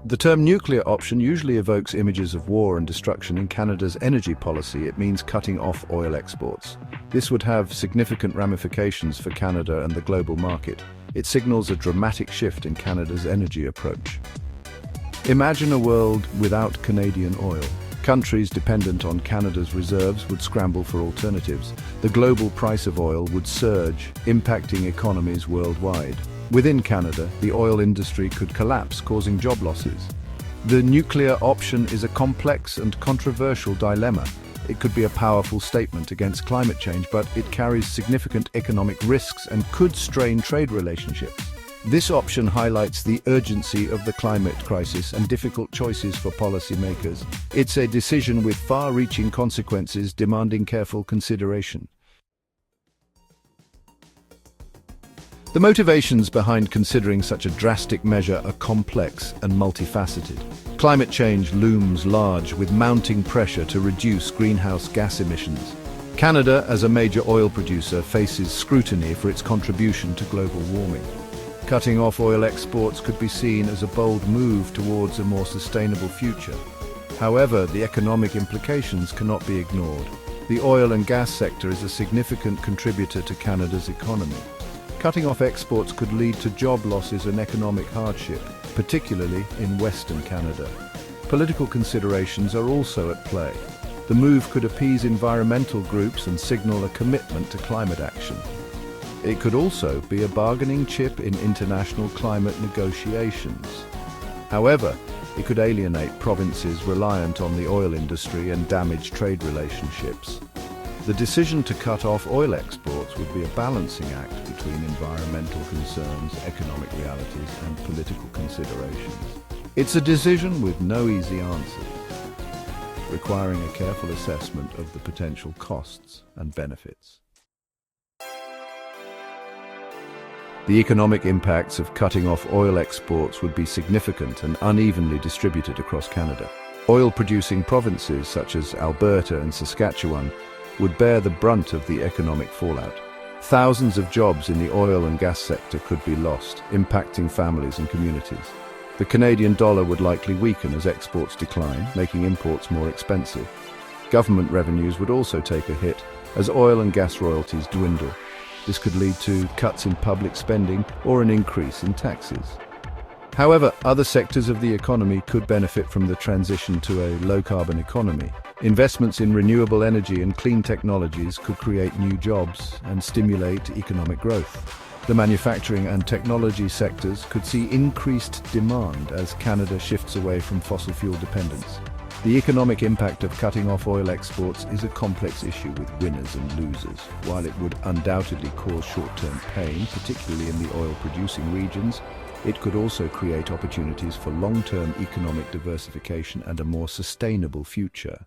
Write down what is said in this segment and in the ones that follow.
The term nuclear option usually evokes images of war and destruction. In Canada's energy policy, it means cutting off oil exports. This would have significant ramifications for Canada and the global market. It signals a dramatic shift in Canada's energy approach. Imagine a world without Canadian oil. Countries dependent on Canada's reserves would scramble for alternatives. The global price of oil would surge, impacting economies worldwide. Within Canada, the oil industry could collapse, causing job losses. The nuclear option is a complex and controversial dilemma. It could be a powerful statement against climate change, but it carries significant economic risks and could strain trade relationships. This option highlights the urgency of the climate crisis and difficult choices for policymakers. It's a decision with far-reaching consequences demanding careful consideration. The motivations behind considering such a drastic measure are complex and multifaceted. Climate change looms large, with mounting pressure to reduce greenhouse gas emissions. Canada, as a major oil producer, faces scrutiny for its contribution to global warming. Cutting off oil exports could be seen as a bold move towards a more sustainable future. However, the economic implications cannot be ignored. The oil and gas sector is a significant contributor to Canada's economy. Cutting off exports could lead to job losses and economic hardship, particularly in Western Canada. Political considerations are also at play. The move could appease environmental groups and signal a commitment to climate action. It could also be a bargaining chip in international climate negotiations. However, it could alienate provinces reliant on the oil industry and damage trade relationships. The decision to cut off oil exports would be a balancing act between environmental concerns, economic realities, and political considerations. It's a decision with no easy answers, requiring a careful assessment of the potential costs and benefits. The economic impacts of cutting off oil exports would be significant and unevenly distributed across Canada. Oil-producing provinces such as Alberta and Saskatchewan would bear the brunt of the economic fallout. Thousands of jobs in the oil and gas sector could be lost, impacting families and communities. The Canadian dollar would likely weaken as exports decline, making imports more expensive. Government revenues would also take a hit as oil and gas royalties dwindle. This could lead to cuts in public spending or an increase in taxes. However, other sectors of the economy could benefit from the transition to a low-carbon economy. Investments in renewable energy and clean technologies could create new jobs and stimulate economic growth. The manufacturing and technology sectors could see increased demand as Canada shifts away from fossil fuel dependence. The economic impact of cutting off oil exports is a complex issue with winners and losers. While it would undoubtedly cause short-term pain, particularly in the oil-producing regions, it could also create opportunities for long-term economic diversification and a more sustainable future.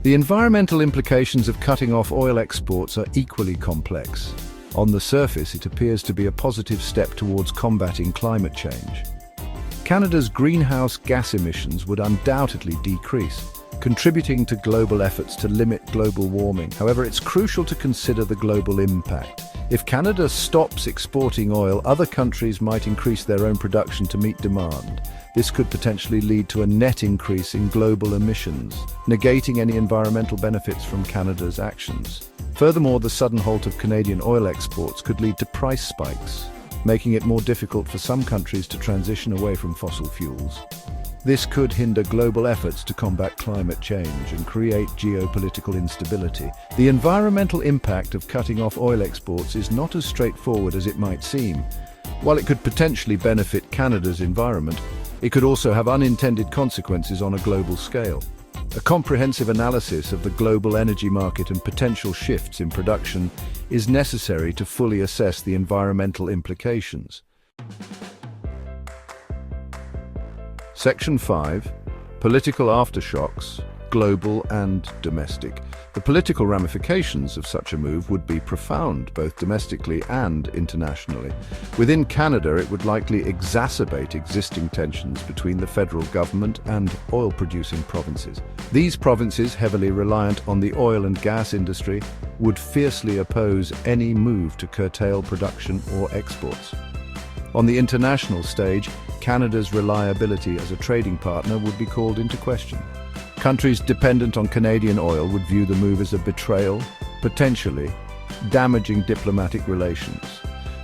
The environmental implications of cutting off oil exports are equally complex. On the surface, it appears to be a positive step towards combating climate change. Canada's greenhouse gas emissions would undoubtedly decrease, contributing to global efforts to limit global warming. However, it's crucial to consider the global impact. If Canada stops exporting oil, other countries might increase their own production to meet demand. This could potentially lead to a net increase in global emissions, negating any environmental benefits from Canada's actions. Furthermore, the sudden halt of Canadian oil exports could lead to price spikes, making it more difficult for some countries to transition away from fossil fuels. This could hinder global efforts to combat climate change and create geopolitical instability. The environmental impact of cutting off oil exports is not as straightforward as it might seem. While it could potentially benefit Canada's environment, it could also have unintended consequences on a global scale. A comprehensive analysis of the global energy market and potential shifts in production is necessary to fully assess the environmental implications. Section 5. Political aftershocks, global and domestic. The political ramifications of such a move would be profound, both domestically and internationally. Within Canada, it would likely exacerbate existing tensions between the federal government and oil-producing provinces. These provinces, heavily reliant on the oil and gas industry, would fiercely oppose any move to curtail production or exports. On the international stage, Canada's reliability as a trading partner would be called into question. Countries dependent on Canadian oil would view the move as a betrayal, potentially damaging diplomatic relations.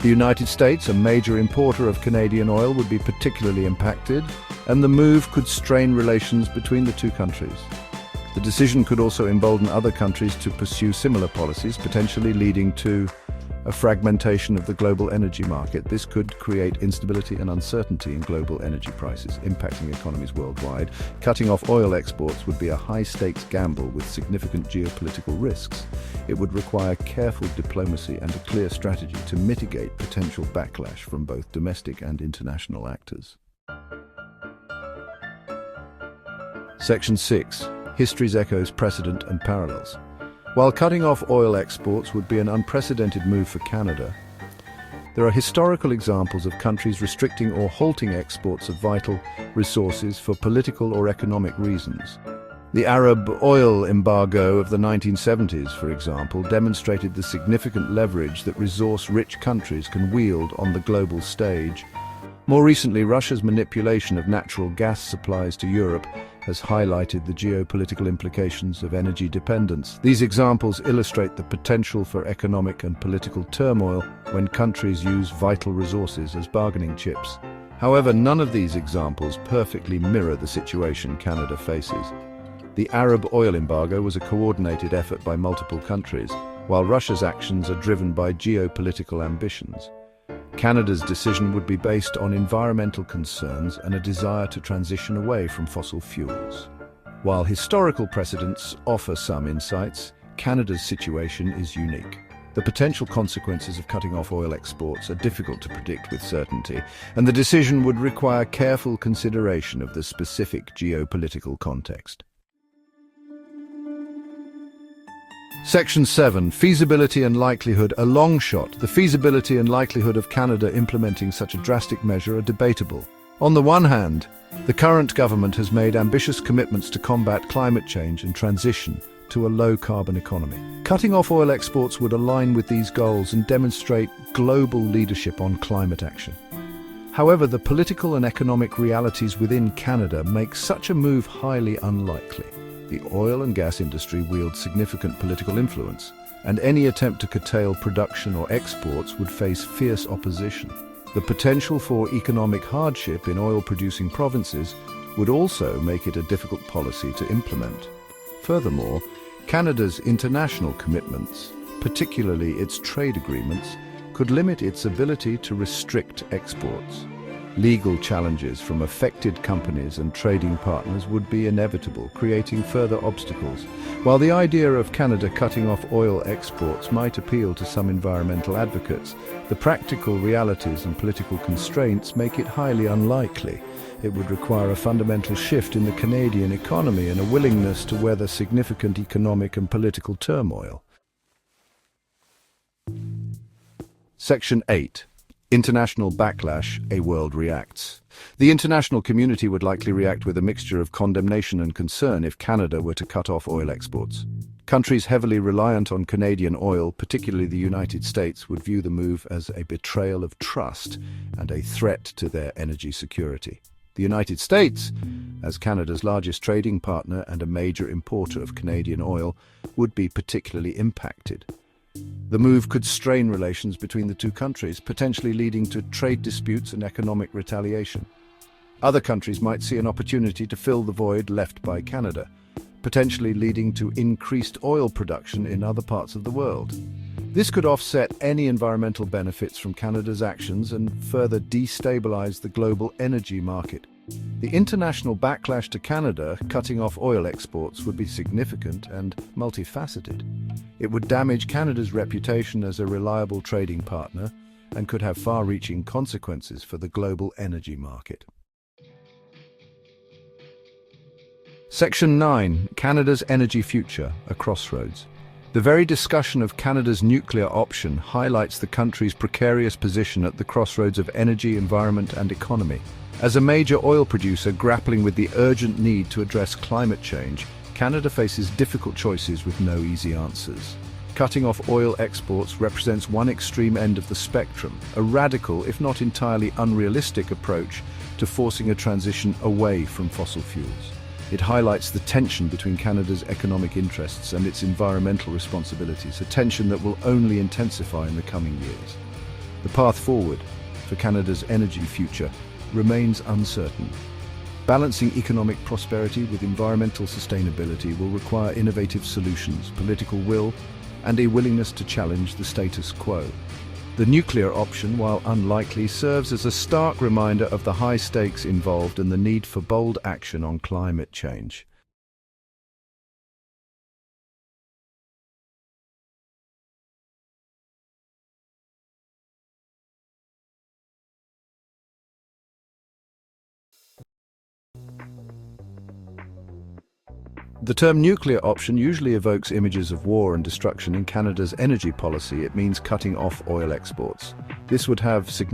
The United States, a major importer of Canadian oil, would be particularly impacted, and the move could strain relations between the two countries. The decision could also embolden other countries to pursue similar policies, potentially leading to a fragmentation of the global energy market. This could create instability and uncertainty in global energy prices, impacting economies worldwide. Cutting off oil exports would be a high-stakes gamble with significant geopolitical risks. It would require careful diplomacy and a clear strategy to mitigate potential backlash from both domestic and international actors. Section 6. History's echoes, precedent and parallels. While cutting off oil exports would be an unprecedented move for Canada, there are historical examples of countries restricting or halting exports of vital resources for political or economic reasons. The Arab oil embargo of the 1970s, for example, demonstrated the significant leverage that resource-rich countries can wield on the global stage. More recently, Russia's manipulation of natural gas supplies to Europe has highlighted the geopolitical implications of energy dependence. These examples illustrate the potential for economic and political turmoil when countries use vital resources as bargaining chips. However, none of these examples perfectly mirror the situation Canada faces. The Arab oil embargo was a coordinated effort by multiple countries, while Russia's actions are driven by geopolitical ambitions. Canada's decision would be based on environmental concerns and a desire to transition away from fossil fuels. While historical precedents offer some insights, Canada's situation is unique. The potential consequences of cutting off oil exports are difficult to predict with certainty, and the decision would require careful consideration of the specific geopolitical context. Section 7. Feasibility and likelihood. A long shot. The feasibility and likelihood of Canada implementing such a drastic measure are debatable. On the one hand, the current government has made ambitious commitments to combat climate change and transition to a low-carbon economy. Cutting off oil exports would align with these goals and demonstrate global leadership on climate action. However, the political and economic realities within Canada make such a move highly unlikely. The oil and gas industry wields significant political influence, and any attempt to curtail production or exports would face fierce opposition. The potential for economic hardship in oil-producing provinces would also make it a difficult policy to implement. Furthermore, Canada's international commitments, particularly its trade agreements, could limit its ability to restrict exports. Legal challenges from affected companies and trading partners would be inevitable, creating further obstacles. While the idea of Canada cutting off oil exports might appeal to some environmental advocates, the practical realities and political constraints make it highly unlikely. It would require a fundamental shift in the Canadian economy and a willingness to weather significant economic and political turmoil. Section 8. International backlash, a world reacts. The international community would likely react with a mixture of condemnation and concern if Canada were to cut off oil exports. Countries heavily reliant on Canadian oil, particularly the United States, would view the move as a betrayal of trust and a threat to their energy security. The United States, as Canada's largest trading partner and a major importer of Canadian oil, would be particularly impacted. The move could strain relations between the two countries, potentially leading to trade disputes and economic retaliation. Other countries might see an opportunity to fill the void left by Canada, potentially leading to increased oil production in other parts of the world. This could offset any environmental benefits from Canada's actions and further destabilize the global energy market. The international backlash to Canada cutting off oil exports would be significant and multifaceted. It would damage Canada's reputation as a reliable trading partner and could have far-reaching consequences for the global energy market. Section 9. Canada's energy future, a crossroads. The very discussion of Canada's nuclear option highlights the country's precarious position at the crossroads of energy, environment and economy. As a major oil producer grappling with the urgent need to address climate change, Canada faces difficult choices with no easy answers. Cutting off oil exports represents one extreme end of the spectrum, a radical, if not entirely unrealistic approach to forcing a transition away from fossil fuels. It highlights the tension between Canada's economic interests and its environmental responsibilities, a tension that will only intensify in the coming years. The path forward for Canada's energy future remains uncertain. Balancing economic prosperity with environmental sustainability will require innovative solutions, political will, and a willingness to challenge the status quo. The nuclear option, while unlikely, serves as a stark reminder of the high stakes involved and the need for bold action on climate change. The term nuclear option usually evokes images of war and destruction. In Canada's energy policy, it means cutting off oil exports. This would have significant